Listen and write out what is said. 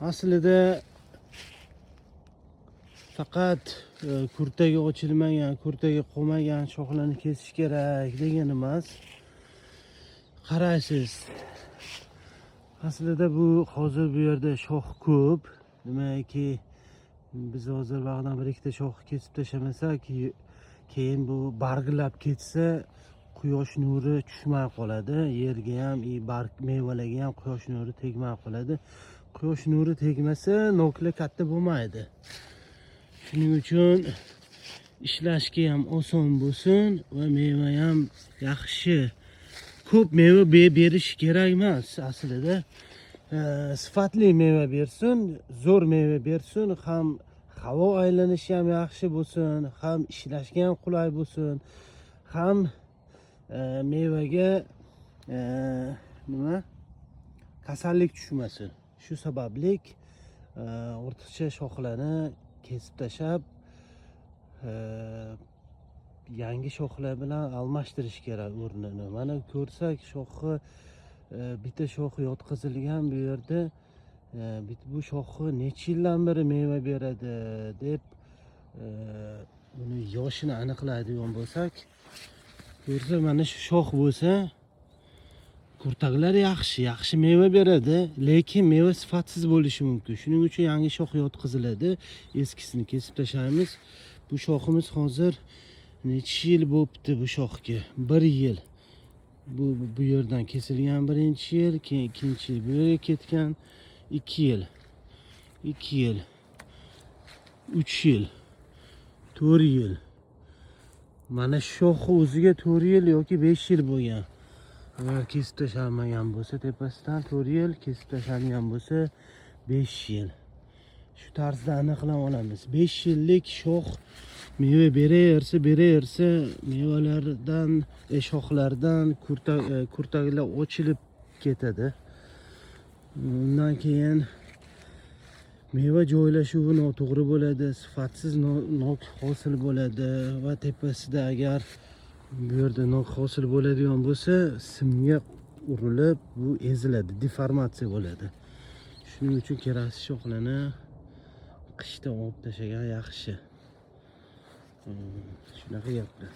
Aslida faqat kurtaga ochilmagan, kurtaga qo'ymagan shoxlarni kesish kerak degan emas. Qaraysiz. Aslida bu hozir bu yerda shox ko'p. Demakki, biz hozir vaqtdan bir ikkita shox kesib tashlamasak, keyin bu bargilab ketsa, quyosh nuri tushmay qoladi. Yerga ham, barg mevalarga ham quyosh nuri tegmay qoladi. Quyosh nuri tegmasa, noklar katta bo'lmaydi. Shuning uchun ishlashga ham oson bo'lsin va meva ham yaxshi. Ko'p meva berish kerak emas aslida. Sifatli meva bersin, zo'r meva bersin, ham havo aylanishi ham yaxshi bo'lsin, ham ishlashga ham qulay bo'lsin, ham mevaga kasallik tushmasin. Shu sababli ortiqcha shoxlarni kesib tashlab, yangi shoxlar bilan almashtirish kerak o'rnini. Mana ko'rsak, shoxi bitta shoxi yotqizilgan bu yerda. Bu shoxi necha yildan beri meva beradi deb uni yoshini aniqlaydigan bo'lsak, ko'rsak mana shu shox bo'lsa, kurtaklar yaxshi meva beradi, lekin meva sifatsiz bo'lishi mumkin. Shuning uchun yangi shox yotqiziladi, eskisini kesib tashlaymiz. Bu shoximiz hozir necha yil bo'libdi bu shoxga? 1 yil. Bu yerdan kesilgan 1-yil, keyin 2-yil bu yerga ketgan, 2 yil, 2 yil, 3 yil, 4 yil. Mana shu shoxi o'ziga 4 yil yoki 5 yil bo'lgan. Agar kesib tashlanmagan bo'lsa, tepasidan 4 yil, kesib tashlangan bo'lsa 5 yil. Shu tarzda aniqlab olamiz. 5 yillik shox meva beraversa, mevalardan, shoxlardan kurtaklar ochilib ketadi. Undan keyin meva joylashuvi noto'g'ri bo'ladi, sifatsiz nok hosil bo'ladi va tepasida agar bu yerda nok hosil bo'ladigan bo'lsa, simga urilib, bu eziladi, deformatsiya bo'ladi. Shuning uchun keraksiz shoxlarni qishda olib tashlagan yaxshi. Shunaqa gaplar.